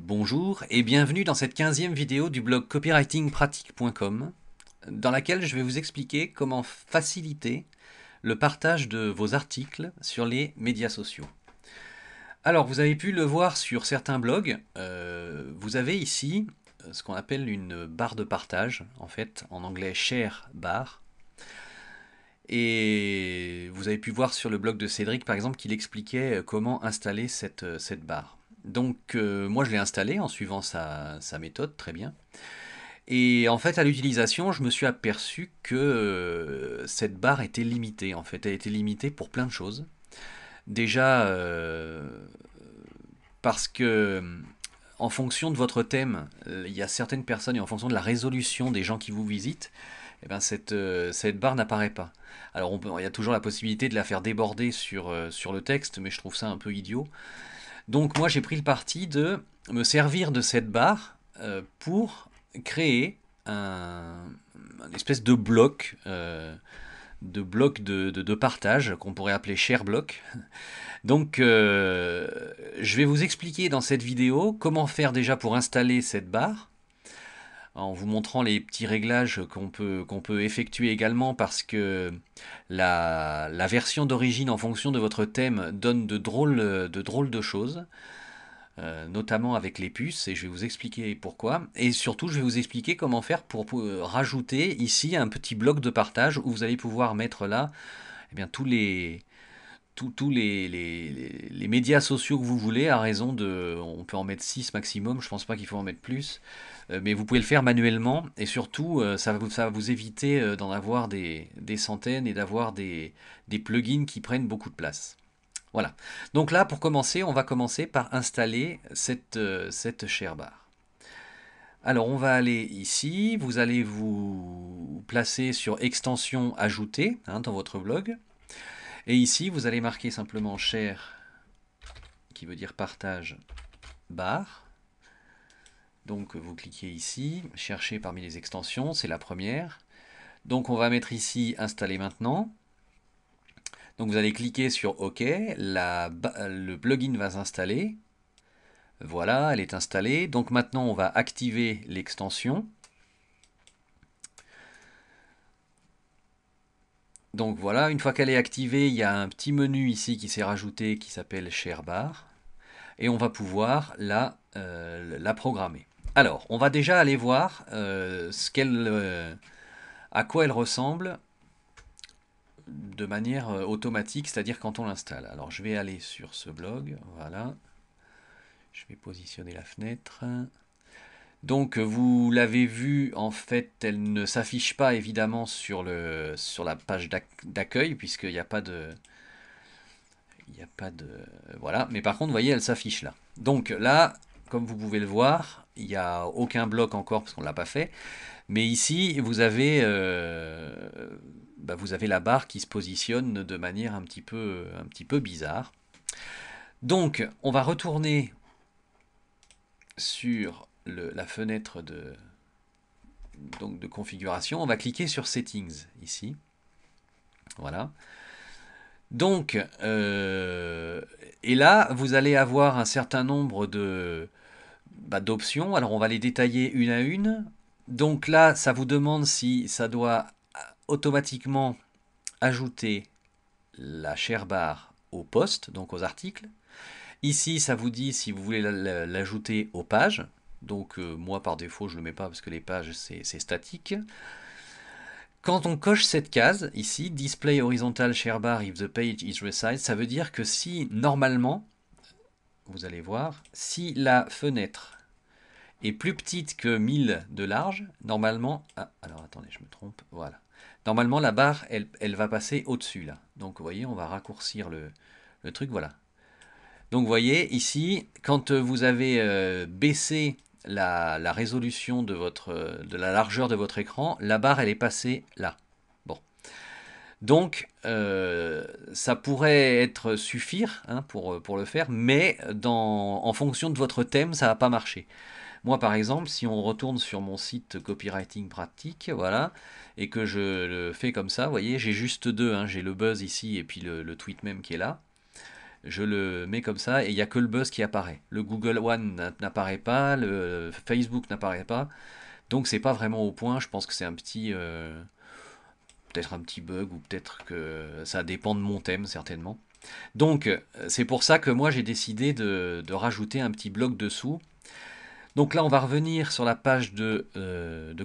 Bonjour et bienvenue dans cette 15e vidéo du blog copywritingpratique.com dans laquelle je vais vous expliquer comment faciliter le partage de vos articles sur les médias sociaux. Alors vous avez pu le voir sur certains blogs, vous avez ici ce qu'on appelle une barre de partage, en fait en anglais share bar. Et vous avez pu voir sur le blog de Cédric par exemple qu'il expliquait comment installer cette barre. Donc moi je l'ai installée en suivant sa méthode, très bien. Et en fait à l'utilisation je me suis aperçu que cette barre était limitée. En fait elle était limitée pour plein de choses. Déjà parce que en fonction de votre thème, il y a certaines personnes et en fonction de la résolution des gens qui vous visitent, eh ben cette barre n'apparaît pas. Alors il y a toujours la possibilité de la faire déborder sur le texte, mais je trouve ça un peu idiot. Donc moi j'ai pris le parti de me servir de cette barre pour créer un espèce de bloc de partage qu'on pourrait appeler share block. Donc je vais vous expliquer dans cette vidéo comment faire déjà pour installer cette barre en vous montrant les petits réglages qu'on peut effectuer également parce que la version d'origine en fonction de votre thème donne de drôles de choses, notamment avec les puces, et je vais vous expliquer pourquoi. Et surtout, je vais vous expliquer comment faire pour rajouter ici un petit bloc de partage où vous allez pouvoir mettre là eh bien, tous les médias sociaux que vous voulez, à raison de, on peut en mettre 6 maximum, je pense pas qu'il faut en mettre plus, mais vous pouvez le faire manuellement, et surtout ça va vous éviter d'en avoir des centaines et d'avoir des plugins qui prennent beaucoup de place. Voilà, donc là pour commencer, on va commencer par installer cette sharebar. Alors on va aller ici, vous allez vous placer sur extension ajoutée dans votre blog. Et ici, vous allez marquer simplement share, qui veut dire partage, bar. Donc vous cliquez ici, cherchez parmi les extensions, c'est la première. Donc on va mettre ici installer maintenant. Donc vous allez cliquer sur OK, le plugin va s'installer. Voilà, elle est installée. Donc maintenant on va activer l'extension. Donc voilà, une fois qu'elle est activée, il y a un petit menu ici qui s'est rajouté qui s'appelle Share Bar. Et on va pouvoir la programmer. Alors, on va déjà aller voir à quoi elle ressemble de manière automatique, c'est-à-dire quand on l'installe. Alors, je vais aller sur ce blog, voilà. Je vais positionner la fenêtre. Donc, vous l'avez vu, en fait, elle ne s'affiche pas évidemment sur la page d'accueil, puisqu'il n'y a pas de... Il n'y a pas de... Voilà, mais par contre, vous voyez, elle s'affiche là. Donc là, comme vous pouvez le voir, il n'y a aucun bloc encore parce qu'on ne l'a pas fait. Mais ici, vous avez la barre qui se positionne de manière un petit peu bizarre. Donc, on va retourner sur la fenêtre de configuration. On va cliquer sur Settings ici. Voilà. Donc, et là, vous allez avoir un certain nombre d'options. Alors, on va les détailler une à une. Donc là, ça vous demande si ça doit automatiquement ajouter la share bar au post, donc aux articles. Ici, ça vous dit si vous voulez l'ajouter aux pages. Donc moi, par défaut, je ne le mets pas parce que les pages, c'est statique. Quand on coche cette case, ici, Display Horizontal Share Bar if the page is resized, ça veut dire que si, normalement, vous allez voir, si la fenêtre est plus petite que 1000 de large, normalement... Ah, alors attendez, je me trompe, voilà. Normalement, la barre, elle va passer au-dessus, là. Donc, vous voyez, on va raccourcir le truc, voilà. Donc, vous voyez, ici, quand vous avez baissé la résolution de la largeur de votre écran, la barre, elle est passée là. Bon. Donc, ça pourrait suffire pour le faire, mais en fonction de votre thème, ça ne va pas marcher. Moi, par exemple, si on retourne sur mon site Copywriting Pratique, voilà, et que je le fais comme ça, vous voyez, j'ai juste deux, j'ai le buzz ici et puis le tweet même qui est là. je le mets comme ça et il n'y a que le buzz qui apparaît. Le Google One n'apparaît pas, le Facebook n'apparaît pas. Donc c'est pas vraiment au point, je pense que c'est un petit peut-être un petit bug ou peut-être que ça dépend de mon thème certainement. Donc c'est pour ça que moi j'ai décidé de rajouter un petit bloc dessous. Donc là on va revenir sur la page de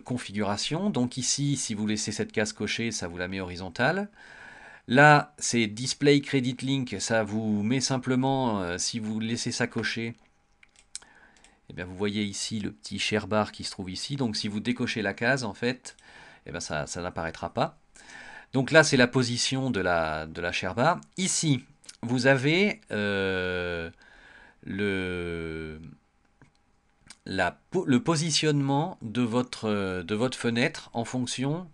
configuration. Donc ici si vous laissez cette case cochée ça vous la met horizontale. Là c'est Display Credit Link, ça vous met simplement, si vous laissez ça coché, eh bien vous voyez ici le petit share bar qui se trouve ici. Donc si vous décochez la case en fait, eh bien ça n'apparaîtra pas. Donc là, c'est la position de la share bar. Ici, vous avez le, le positionnement de votre fenêtre en fonction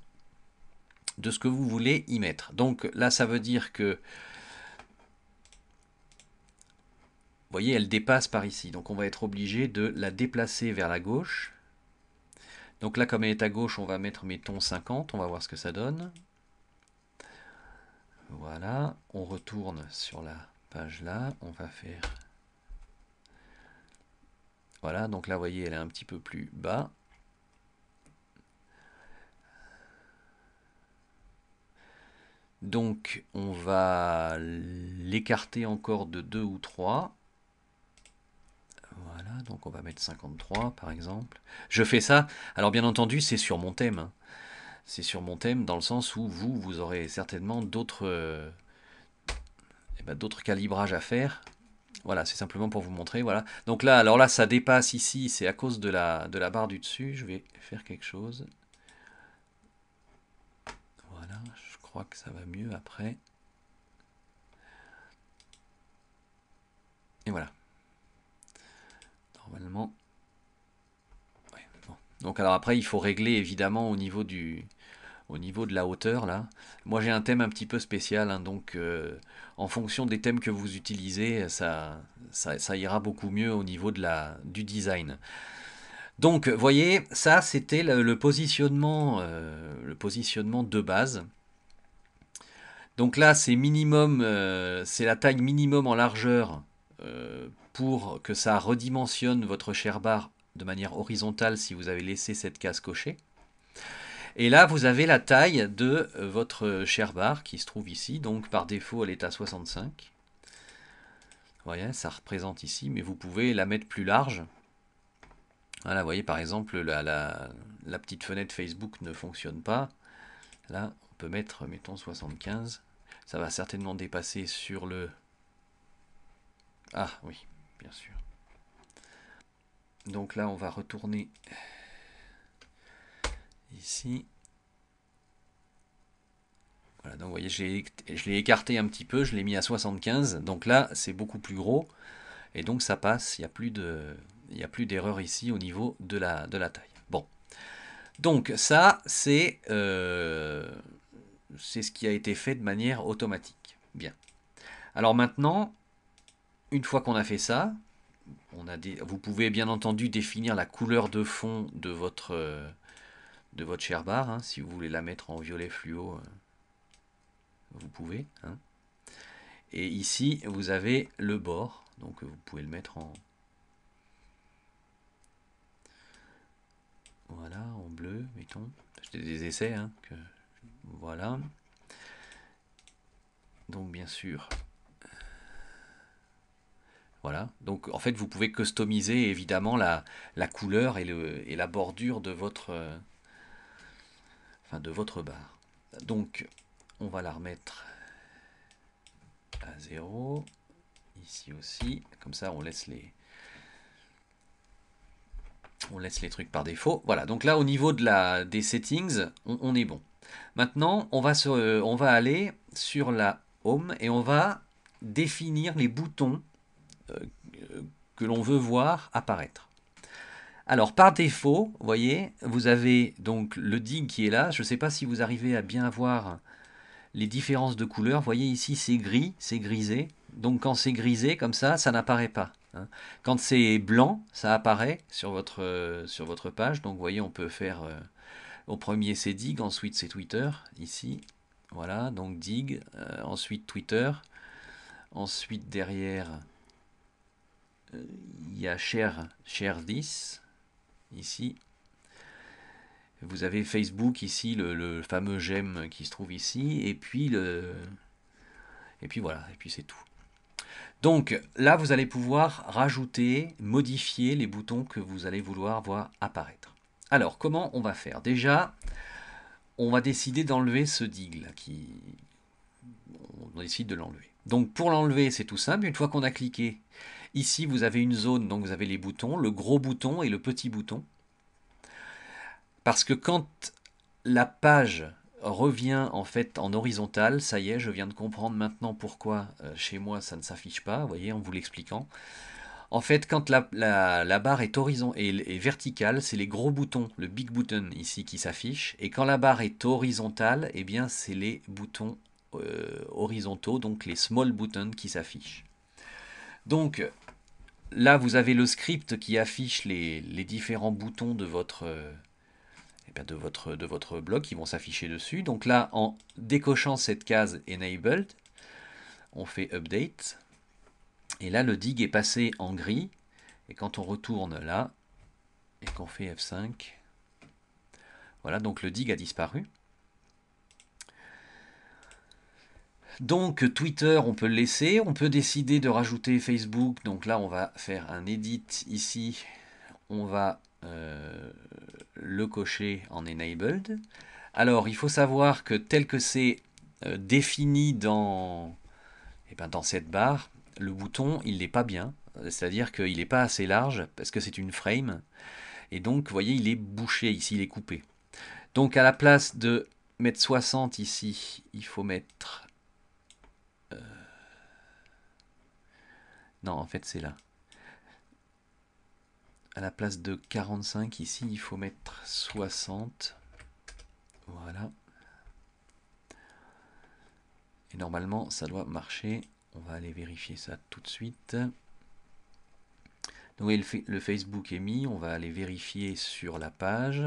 de ce que vous voulez y mettre. Donc là, ça veut dire que, vous voyez, elle dépasse par ici. Donc on va être obligé de la déplacer vers la gauche. Donc là, comme elle est à gauche, on va mettre, mettons, 50. On va voir ce que ça donne. Voilà, on retourne sur la page là, on va faire... Voilà, donc là, vous voyez, elle est un petit peu plus bas. Donc, on va l'écarter encore de 2 ou 3. Voilà, donc on va mettre 53 par exemple. Je fais ça, alors bien entendu, c'est sur mon thème. Hein. C'est sur mon thème dans le sens où vous aurez certainement d'autres d'autres calibrages à faire. Voilà, c'est simplement pour vous montrer. Voilà. Donc là, alors là, ça dépasse ici, c'est à cause de la barre du dessus. Je vais faire quelque chose. Voilà, je crois que ça va mieux après. Et voilà. Normalement. Ouais, bon. Donc alors après, il faut régler évidemment au niveau de la hauteur là. Moi j'ai un thème un petit peu spécial, hein, donc en fonction des thèmes que vous utilisez, ça ira beaucoup mieux au niveau du design. Donc voyez, ça c'était le positionnement de base. Donc là c'est minimum, c'est la taille minimum en largeur pour que ça redimensionne votre share bar de manière horizontale si vous avez laissé cette case cochée. Et là, vous avez la taille de votre share bar qui se trouve ici. Donc par défaut, elle est à 65. Vous voyez, ça représente ici, mais vous pouvez la mettre plus large. Voilà, vous voyez, par exemple, la petite fenêtre Facebook ne fonctionne pas. Là, on peut mettre, mettons, 75. Ça va certainement dépasser sur le... Ah oui, bien sûr. Donc là, on va retourner ici. Voilà, donc vous voyez, je l'ai écarté un petit peu, je l'ai mis à 75. Donc là, c'est beaucoup plus gros. Et donc ça passe, il n'y a plus d'erreur ici au niveau de la taille. Bon, donc ça, c'est ce qui a été fait de manière automatique. Bien. Alors maintenant, une fois qu'on a fait ça, vous pouvez bien entendu définir la couleur de fond de votre share bar. Hein, si vous voulez la mettre en violet fluo, vous pouvez. Hein. Et ici, vous avez le bord. Donc vous pouvez le mettre en... Voilà, en bleu, mettons. C'était des essais. Hein, voilà. Donc bien sûr... Voilà, donc en fait vous pouvez customiser évidemment la couleur et la bordure de votre barre. Donc on va la remettre à 0, ici aussi, comme ça on laisse les trucs par défaut. Voilà, donc là au niveau des settings, on est bon. Maintenant on va aller sur la Home et on va définir les boutons que l'on veut voir apparaître. Alors par défaut, vous voyez, vous avez donc le dig qui est là. Je ne sais pas si vous arrivez à bien voir les différences de couleurs. Vous voyez ici c'est gris, c'est grisé. Donc quand c'est grisé comme ça n'apparaît pas. Hein. Quand c'est blanc, ça apparaît sur votre page. Donc vous voyez, on peut faire au premier c'est dig, ensuite c'est Twitter, ici. Voilà, donc dig, ensuite Twitter, Ensuite, derrière, il y a Share this, ici. Vous avez Facebook ici, le fameux j'aime qui se trouve ici, et puis voilà, et puis c'est tout. Donc là, vous allez pouvoir rajouter, modifier les boutons que vous allez vouloir voir apparaître. Alors, comment on va faire? Déjà, on va décider d'enlever ce dig là, on décide de l'enlever. Donc pour l'enlever, c'est tout simple. Une fois qu'on a cliqué, ici vous avez une zone, donc vous avez les boutons, le gros bouton et le petit bouton. Parce que quand la page revient en fait en horizontal, ça y est, je viens de comprendre maintenant pourquoi chez moi ça ne s'affiche pas, vous voyez, en vous l'expliquant. En fait, quand la barre est verticale, c'est les gros boutons, le big button ici qui s'affiche. Et quand la barre est horizontale, eh bien c'est les boutons horizontaux, donc les small buttons qui s'affichent. Donc là, vous avez le script qui affiche les différents boutons de votre blog qui vont s'afficher dessus. Donc là, en décochant cette case Enabled, on fait Update. Et là, le dig est passé en gris. Et quand on retourne là, et qu'on fait F5, voilà, donc le dig a disparu. Donc Twitter, on peut le laisser. On peut décider de rajouter Facebook. Donc là, on va faire un edit ici. On va le cocher en Enabled. Alors, il faut savoir que tel que c'est défini dans cette barre, le bouton, il n'est pas bien. C'est-à-dire qu'il n'est pas assez large parce que c'est une frame. Et donc, vous voyez, il est bouché ici, il est coupé. Donc, à la place de mettre 60 ici, il faut mettre... non, en fait, c'est là. À la place de 45 ici, il faut mettre 60. Voilà. Et normalement, ça doit marcher. On va aller vérifier ça tout de suite. Donc le Facebook est mis. On va aller vérifier sur la page.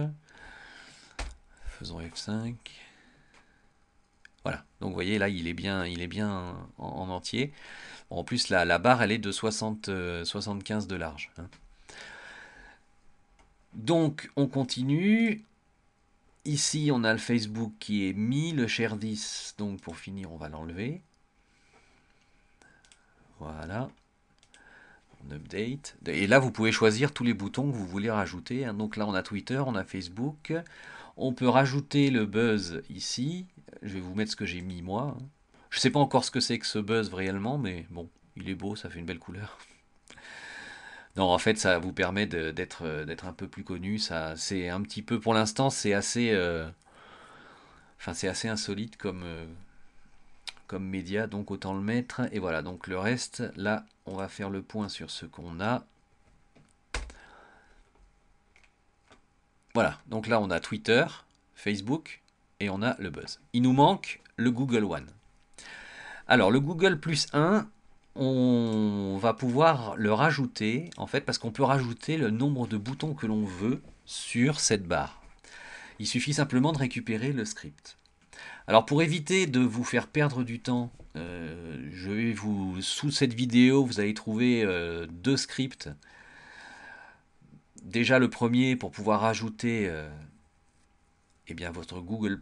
Faisons F5. Voilà. Donc vous voyez là, il est bien en entier. En plus, la barre, elle est de 75 de large. Hein. Donc on continue. Ici, on a le Facebook qui est mis, le Share this. Donc pour finir, on va l'enlever. Voilà. On update. Et là, vous pouvez choisir tous les boutons que vous voulez rajouter. Hein. Donc là, on a Twitter, on a Facebook. On peut rajouter le buzz ici. Je vais vous mettre ce que j'ai mis moi. Je ne sais pas encore ce que c'est que ce buzz réellement, mais bon, il est beau, ça fait une belle couleur. Non, en fait, ça vous permet d'être un peu plus connu. Ça, c'est un petit peu, pour l'instant, c'est assez, c'est assez insolite comme média, donc autant le mettre. Et voilà, donc le reste, là, on va faire le point sur ce qu'on a. Voilà, donc là, on a Twitter, Facebook, et on a le buzz. Il nous manque le Google One. Alors, le Google plus 1, on va pouvoir le rajouter, en fait, parce qu'on peut rajouter le nombre de boutons que l'on veut sur cette barre. Il suffit simplement de récupérer le script. Alors pour éviter de vous faire perdre du temps, sous cette vidéo, vous allez trouver deux scripts. Déjà le premier pour pouvoir ajouter votre Google+.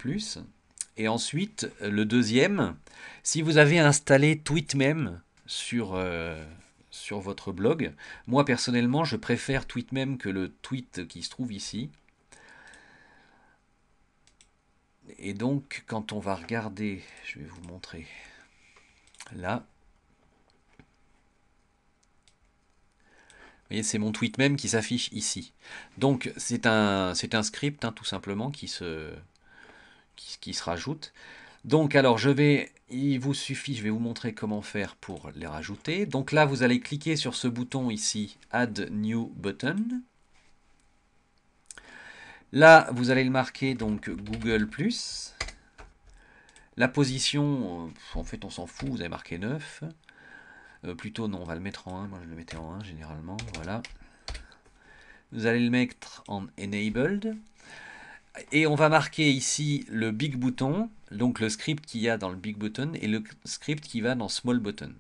Et ensuite le deuxième, si vous avez installé Tweetmem sur votre blog. Moi personnellement, je préfère Tweetmem que le tweet qui se trouve ici. Et donc, quand on va regarder, je vais vous montrer là. Vous voyez, c'est mon tweet même qui s'affiche ici. Donc, c'est un script, hein, tout simplement, qui se rajoute. Donc, alors, il vous suffit, je vais vous montrer comment faire pour les rajouter. Donc là, vous allez cliquer sur ce bouton ici, Add New Button. Là, vous allez le marquer donc Google+. La position, en fait, on s'en fout, vous avez marqué 9. Plutôt, non, on va le mettre en 1. Moi, je le mettais en 1 généralement. Voilà. Vous allez le mettre en Enabled. Et on va marquer ici le Big Button, donc le script qu'il y a dans le Big Button, et le script qui va dans Small Button.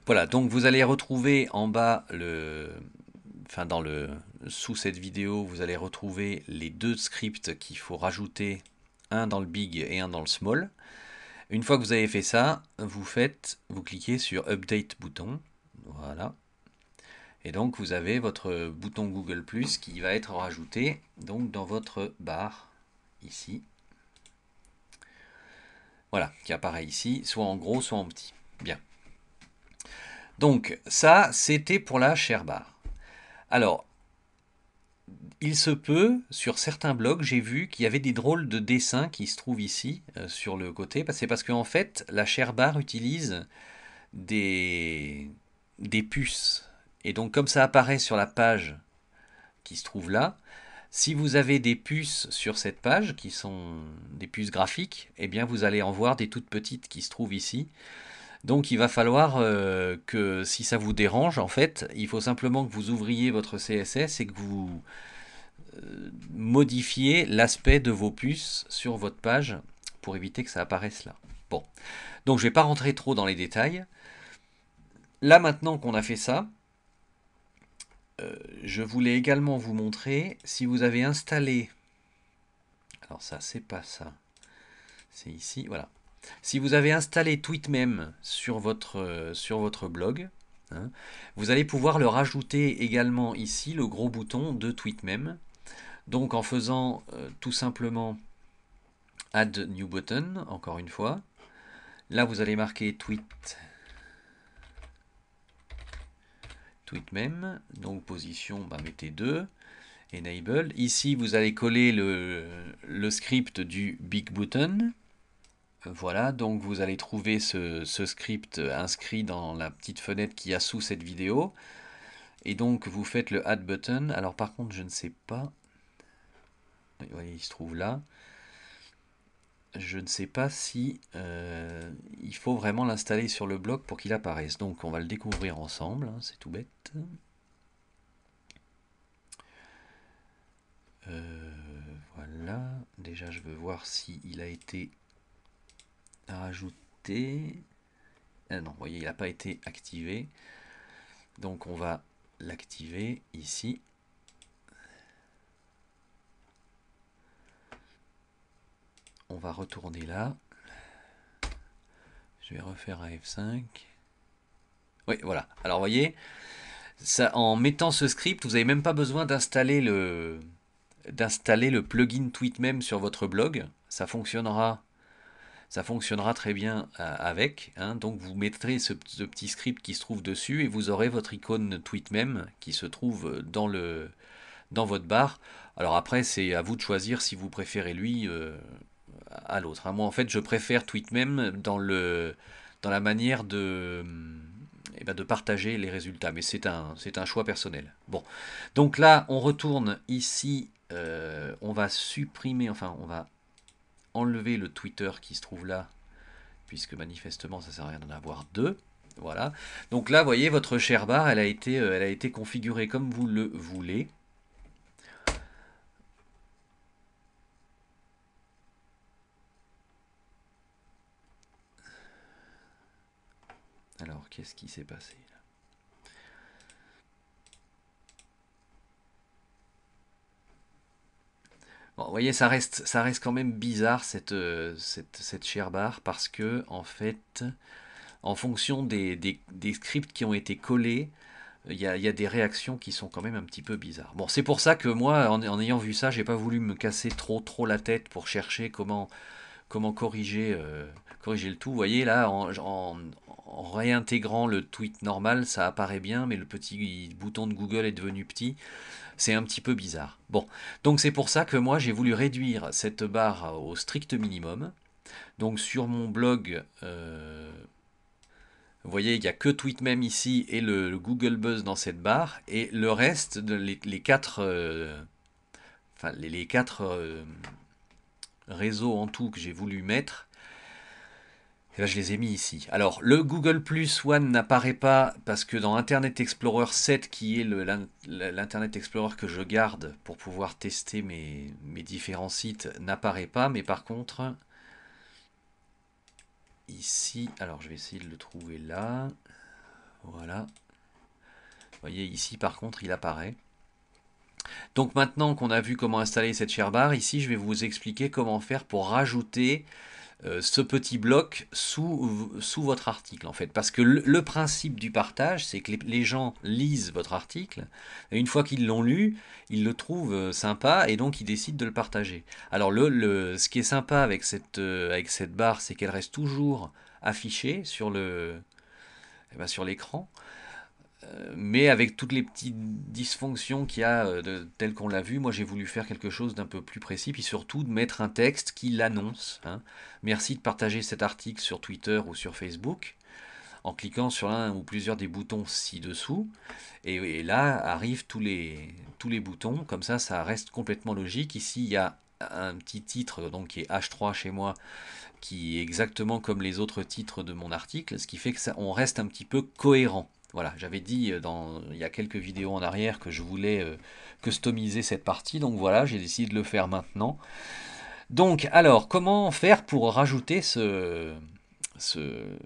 Voilà, donc vous allez retrouver en bas enfin sous cette vidéo, vous allez retrouver les deux scripts qu'il faut rajouter, un dans le big et un dans le small. Une fois que vous avez fait ça, vous cliquez sur Update bouton, voilà. Et donc vous avez votre bouton Google Plus qui va être rajouté donc dans votre barre ici. Voilà, qui apparaît ici, soit en gros, soit en petit. Bien. Donc ça, c'était pour la share bar. Alors, il se peut, sur certains blogs, j'ai vu qu'il y avait des drôles de dessins qui se trouvent ici, sur le côté. C'est parce qu'en fait, la share bar utilise des, des puces. Et donc, comme ça apparaît sur la page qui se trouve là, si vous avez des puces sur cette page, qui sont des puces graphiques, eh bien, vous allez en voir des toutes petites qui se trouvent ici. Donc il va falloir que si ça vous dérange, en fait, il faut simplement que vous ouvriez votre CSS et que vous modifiez l'aspect de vos puces sur votre page pour éviter que ça apparaisse là. Bon, donc je ne vais pas rentrer trop dans les détails. Là maintenant qu'on a fait ça, je voulais également vous montrer si vous avez installé. Alors ça, c'est pas ça. C'est ici, voilà. Si vous avez installé Tweetmem sur votre blog, hein, vous allez pouvoir le rajouter également ici, le gros bouton de Tweetmem. Donc en faisant tout simplement Add New Button, encore une fois. Là, vous allez marquer Tweetmem. Donc position, bah, mettez 2. Enable. Ici, vous allez coller le script du Big Button. Voilà, donc vous allez trouver ce script inscrit dans la petite fenêtre qu'il y a sous cette vidéo. Et donc vous faites le Add Button. Alors par contre, je ne sais pas. Vous voyez, il se trouve là. Je ne sais pas si il faut vraiment l'installer sur le bloc pour qu'il apparaisse. Donc on va le découvrir ensemble, hein, c'est tout bête. Voilà, déjà je veux voir s'il a été rajouté. Ah non, vous voyez, il n'a pas été activé. Donc on va l'activer ici. On va retourner là. Je vais refaire un F5. Oui, voilà. Alors, vous voyez, ça, en mettant ce script, vous n'avez même pas besoin d'installer le plugin Tweetmem sur votre blog. Ça fonctionnera très bien avec. Hein. Donc, vous mettrez ce petit script qui se trouve dessus et vous aurez votre icône Tweetmem qui se trouve dans votre barre. Alors après, c'est à vous de choisir si vous préférez lui à l'autre. Hein. Moi, en fait, je préfère Tweetmem dans la manière de partager les résultats. Mais c'est un choix personnel. Bon. Donc là, on retourne ici. On va supprimer, enfin, on va enlever le Twitter qui se trouve là, puisque manifestement, ça ne sert à rien d'en avoir deux. Voilà. Donc là, vous voyez, votre share bar, elle a été configurée comme vous le voulez. Alors, qu'est-ce qui s'est passé là? Bon, vous voyez, ça reste quand même bizarre cette share bar parce que, en fait, en fonction des scripts qui ont été collés, il y a des réactions qui sont quand même un petit peu bizarres. Bon, c'est pour ça que moi, en ayant vu ça, j'ai pas voulu me casser trop la tête pour chercher comment corriger le tout. Vous voyez là, en réintégrant le tweet normal, ça apparaît bien, mais le petit bouton de Google est devenu petit. C'est un petit peu bizarre. Bon, donc c'est pour ça que moi j'ai voulu réduire cette barre au strict minimum. Donc sur mon blog, vous voyez, il n'y a que Tweetmem ici et le Google Buzz dans cette barre. Et le reste, les quatre, enfin, les quatre réseaux en tout que j'ai voulu mettre, et là, je les ai mis ici. Alors, le Google Plus One n'apparaît pas parce que dans Internet Explorer 7, qui est l'Internet Explorer que je garde pour pouvoir tester mes différents sites, n'apparaît pas. Mais par contre, ici, alors je vais essayer de le trouver là. Voilà. Vous voyez ici par contre il apparaît. Donc maintenant qu'on a vu comment installer cette ShareBar, ici je vais vous expliquer comment faire pour rajouter ce petit bloc sous votre article en fait. Parce que le principe du partage, c'est que les gens lisent votre article, et une fois qu'ils l'ont lu, ils le trouvent sympa et donc ils décident de le partager. Alors ce qui est sympa avec cette barre, c'est qu'elle reste toujours affichée sur sur l'écran. Mais avec toutes les petites dysfonctions qu'il y a, telles qu'on l'a vu, moi j'ai voulu faire quelque chose d'un peu plus précis, puis surtout de mettre un texte qui l'annonce. Hein. Merci de partager cet article sur Twitter ou sur Facebook, en cliquant sur l'un ou plusieurs des boutons ci-dessous. Et là arrivent tous les boutons, comme ça reste complètement logique. Ici il y a un petit titre donc, qui est H3 chez moi, qui est exactement comme les autres titres de mon article, ce qui fait que on reste un petit peu cohérent. Voilà, j'avais dit il y a quelques vidéos en arrière que je voulais customiser cette partie, donc voilà, j'ai décidé de le faire maintenant. Donc, alors, comment faire pour rajouter ce, ce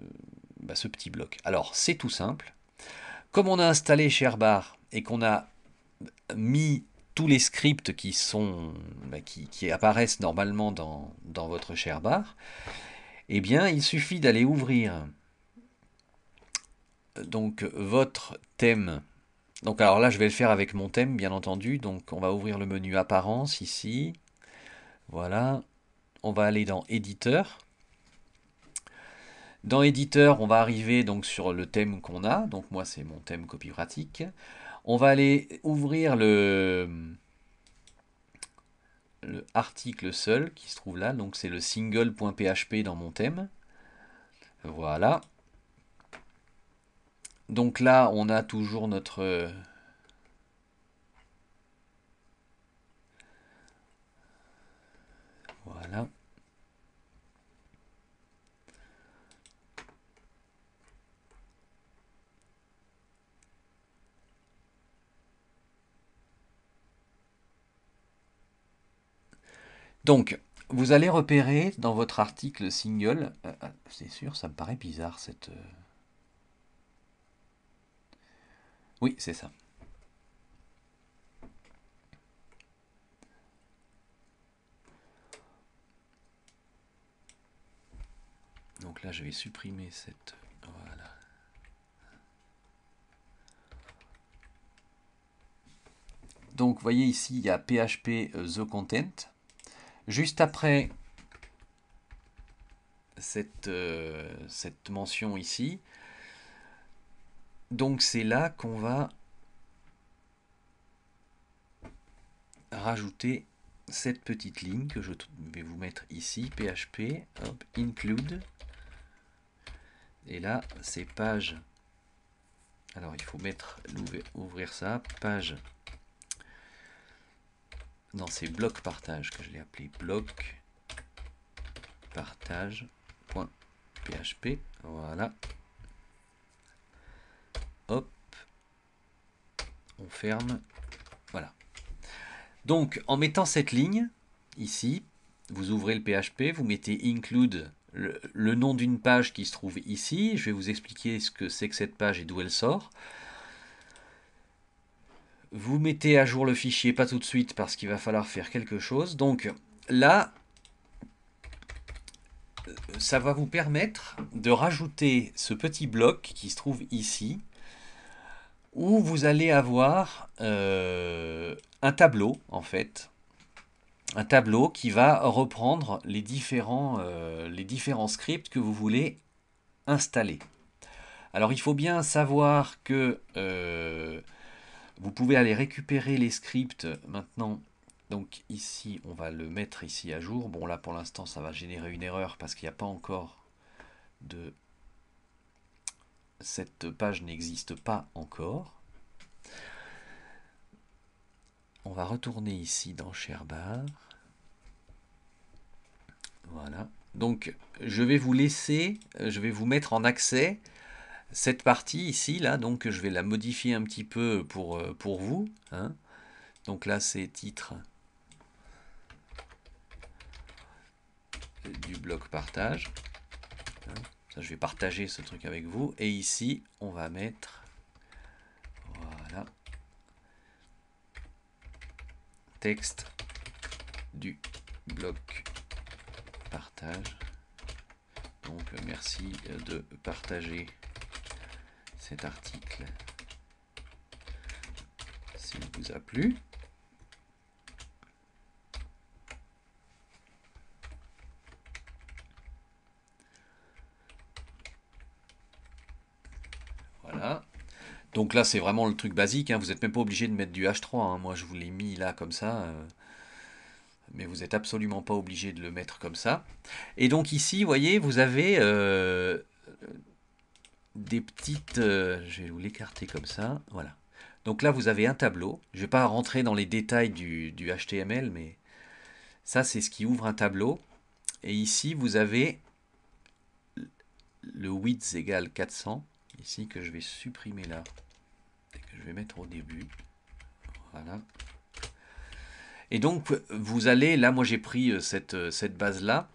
petit bloc? Alors, c'est tout simple. Comme on a installé ShareBar et qu'on a mis tous les scripts qui apparaissent normalement dans votre ShareBar, eh bien, il suffit d'aller ouvrir donc votre thème. Donc alors là, je vais le faire avec mon thème, bien entendu. Donc on va ouvrir le menu Apparence ici. Voilà. On va aller dans Éditeur. Dans Éditeur, on va arriver donc sur le thème qu'on a. Donc moi, c'est mon thème copie pratique. On va aller ouvrir le article seul qui se trouve là. Donc c'est le single.php dans mon thème. Voilà. Donc là, on a toujours notre... Voilà. Donc, vous allez repérer dans votre article single... c'est sûr, ça me paraît bizarre cette... Oui, c'est ça. Donc là, je vais supprimer cette... Voilà. Donc, vous voyez ici, il y a PHP The Content. Juste après cette mention ici, donc c'est là qu'on va rajouter cette petite ligne que je vais vous mettre ici, PHP, hop, include. Et là, c'est page. Alors, il faut ouvrir ça, page. Non, c'est bloc partage que je l'ai appelé bloc partage.php. Voilà. Hop. On ferme. Voilà. Donc, en mettant cette ligne, ici, vous ouvrez le PHP, vous mettez include le nom d'une page qui se trouve ici. Je vais vous expliquer ce que c'est que cette page et d'où elle sort. Vous mettez à jour le fichier, pas tout de suite parce qu'il va falloir faire quelque chose. Donc là, ça va vous permettre de rajouter ce petit bloc qui se trouve ici, où vous allez avoir un tableau en fait. Un tableau qui va reprendre les différents scripts que vous voulez installer. Alors il faut bien savoir que vous pouvez aller récupérer les scripts maintenant. Donc ici, on va le mettre ici à jour. Bon là pour l'instant ça va générer une erreur parce qu'il n'y a pas encore de... Cette page n'existe pas encore. On va retourner ici dans ShareBar. Voilà. Donc je vais vous laisser, je vais vous mettre en accès cette partie ici, là, donc je vais la modifier un petit peu pour vous. Hein. Donc là c'est titre du bloc partage. Hein. Ça, je vais partager ce truc avec vous. Et ici, on va mettre, voilà, texte du bloc partage. Donc, merci de partager cet article s'il vous a plu. Voilà. Donc là, c'est vraiment le truc basique, hein. Vous n'êtes même pas obligé de mettre du H3, hein. Moi, je vous l'ai mis là comme ça. Mais vous n'êtes absolument pas obligé de le mettre comme ça. Et donc ici, vous voyez, vous avez des petites... je vais vous l'écarter comme ça. Voilà. Donc là, vous avez un tableau. Je ne vais pas rentrer dans les détails du HTML, mais ça, c'est ce qui ouvre un tableau. Et ici, vous avez le width égale 400. Ici, que je vais supprimer là. Et que je vais mettre au début. Voilà. Et donc, vous allez, là, moi j'ai pris cette base-là.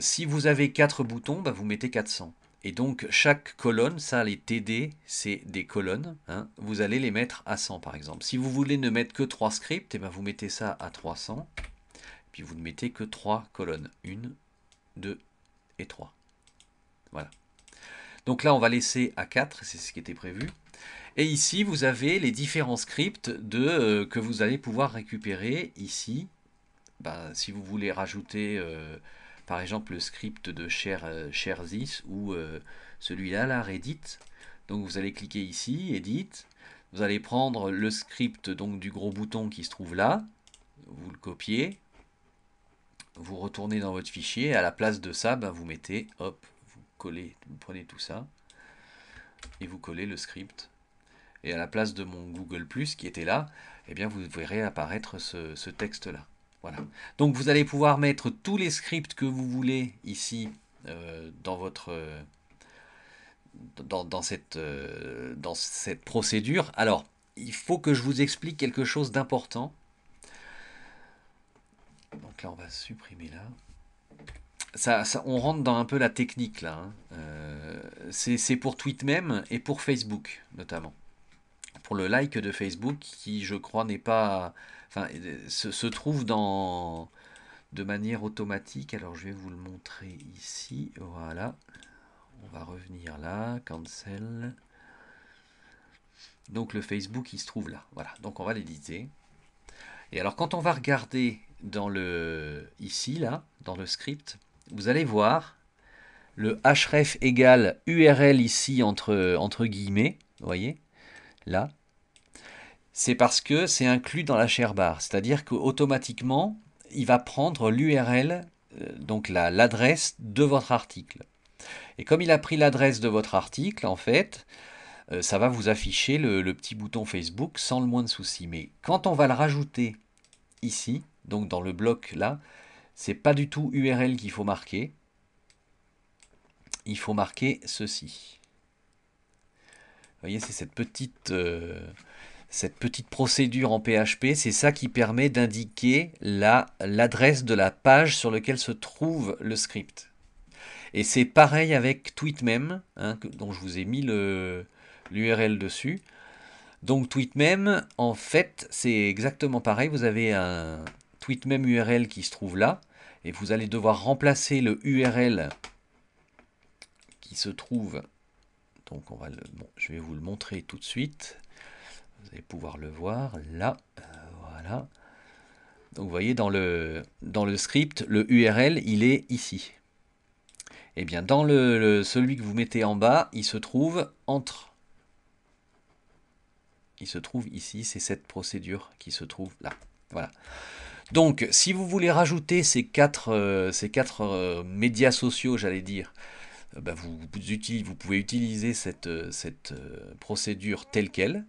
Si vous avez 4 boutons, bah, vous mettez 400. Et donc, chaque colonne, ça, les TD, c'est des colonnes. Hein, vous allez les mettre à 100, par exemple. Si vous voulez ne mettre que 3 scripts, et ben vous mettez ça à 300. Puis vous ne mettez que 3 colonnes. 1, 2 et 3. Voilà. Donc là, on va laisser à 4, c'est ce qui était prévu. Et ici, vous avez les différents scripts que vous allez pouvoir récupérer ici. Ben, si vous voulez rajouter, par exemple, le script de ShareThis ou celui-là, là, Reddit. Donc vous allez cliquer ici, Edit. Vous allez prendre le script donc, du gros bouton qui se trouve là. Vous le copiez. Vous retournez dans votre fichier. À la place de ça, ben, vous mettez, hop, vous collez, vous prenez tout ça. Et vous collez le script. Et à la place de mon Google+, qui était là, eh bien vous verrez apparaître ce texte-là. Voilà. Donc vous allez pouvoir mettre tous les scripts que vous voulez ici dans cette procédure. Alors, il faut que je vous explique quelque chose d'important. Donc là, on va supprimer là. On rentre dans un peu la technique là. Hein. C'est pour Tweetmem et pour Facebook notamment. Pour le like de Facebook qui, je crois, n'est pas... Enfin, se trouve de manière automatique. Alors, je vais vous le montrer ici. Voilà. On va revenir là. Cancel. Donc, le Facebook, il se trouve là. Voilà. Donc, on va l'éditer. Et alors, quand on va regarder ici, là, dans le script, vous allez voir le href égale URL ici entre guillemets. Vous voyez là, c'est parce que c'est inclus dans la ShareBar. C'est-à-dire qu'automatiquement, il va prendre l'URL, donc l'adresse de votre article. Et comme il a pris l'adresse de votre article, en fait, ça va vous afficher le petit bouton Facebook sans le moindre souci. Mais quand on va le rajouter ici, donc dans le bloc là, c'est pas du tout URL qu'il faut marquer. Il faut marquer ceci. Vous voyez, c'est cette petite procédure en PHP, c'est ça qui permet d'indiquer l'adresse de la page sur laquelle se trouve le script. Et c'est pareil avec Tweetmem, hein, dont je vous ai mis l'URL dessus. Donc Tweetmem, en fait, c'est exactement pareil. Vous avez un Tweetmem URL qui se trouve là, et vous allez devoir remplacer le URL qui se trouve. Donc je vais vous le montrer tout de suite. Vous allez pouvoir le voir là. Voilà. Donc vous voyez dans le script, le URL, il est ici. Et bien dans celui que vous mettez en bas, il se trouve entre. Il se trouve ici, c'est cette procédure qui se trouve là. Voilà. Donc si vous voulez rajouter ces quatre médias sociaux, j'allais dire, ben vous pouvez utiliser cette procédure telle quelle.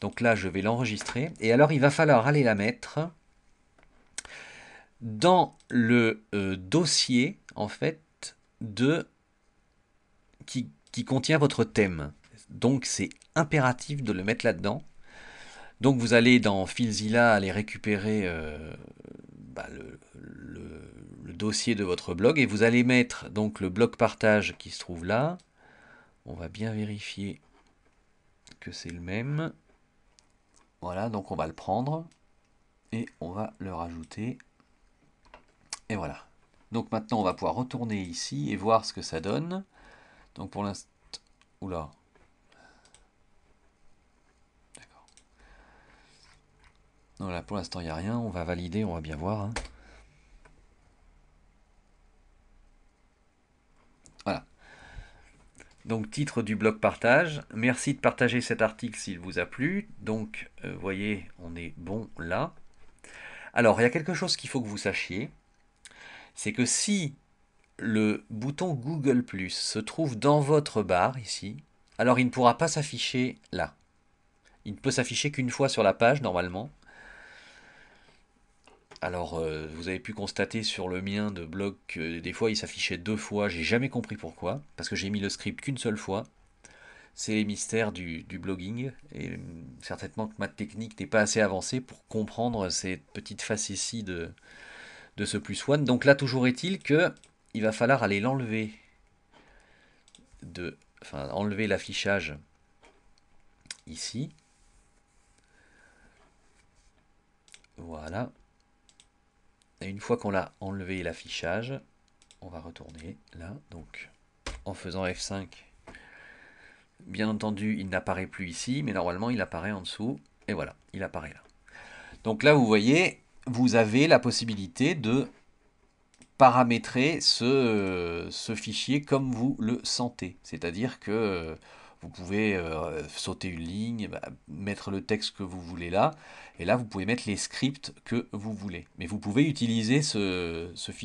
Donc là, je vais l'enregistrer. Et alors, il va falloir aller la mettre dans le dossier, en fait, qui contient votre thème. Donc, c'est impératif de le mettre là-dedans. Donc, vous allez dans FileZilla aller récupérer le le dossier de votre blog et vous allez mettre donc le bloc partage qui se trouve là. On va bien vérifier que c'est le même. Voilà, donc on va le prendre et on va le rajouter. Et voilà. Donc maintenant on va pouvoir retourner ici et voir ce que ça donne. Donc pour l'instant... Oula. D'accord. Voilà, pour l'instant il n'y a rien. On va valider, on va bien voir. Hein. Voilà. Donc titre du blog partage. Merci de partager cet article s'il vous a plu. Donc vous voyez, on est bon là. Alors il y a quelque chose qu'il faut que vous sachiez. C'est que si le bouton Google+ se trouve dans votre barre ici, alors il ne pourra pas s'afficher là. Il ne peut s'afficher qu'une fois sur la page normalement. Alors vous avez pu constater sur le mien de blog que des fois il s'affichait 2 fois, j'ai jamais compris pourquoi, parce que j'ai mis le script qu'une seule fois. C'est les mystères du blogging, et certainement que ma technique n'est pas assez avancée pour comprendre cette petite facétie de ce +1. Donc là toujours est-il que il va falloir aller l'enlever enlever l'affichage ici. Voilà. Et une fois qu'on l'a enlevé l'affichage, on va retourner là. Donc en faisant F5, bien entendu, il n'apparaît plus ici, mais normalement il apparaît en dessous. Et voilà, il apparaît là. Donc là, vous voyez, vous avez la possibilité de paramétrer ce fichier comme vous le sentez. C'est-à-dire que vous pouvez sauter une ligne, mettre le texte que vous voulez là, et là vous pouvez mettre les scripts que vous voulez. Mais vous pouvez utiliser ce fichier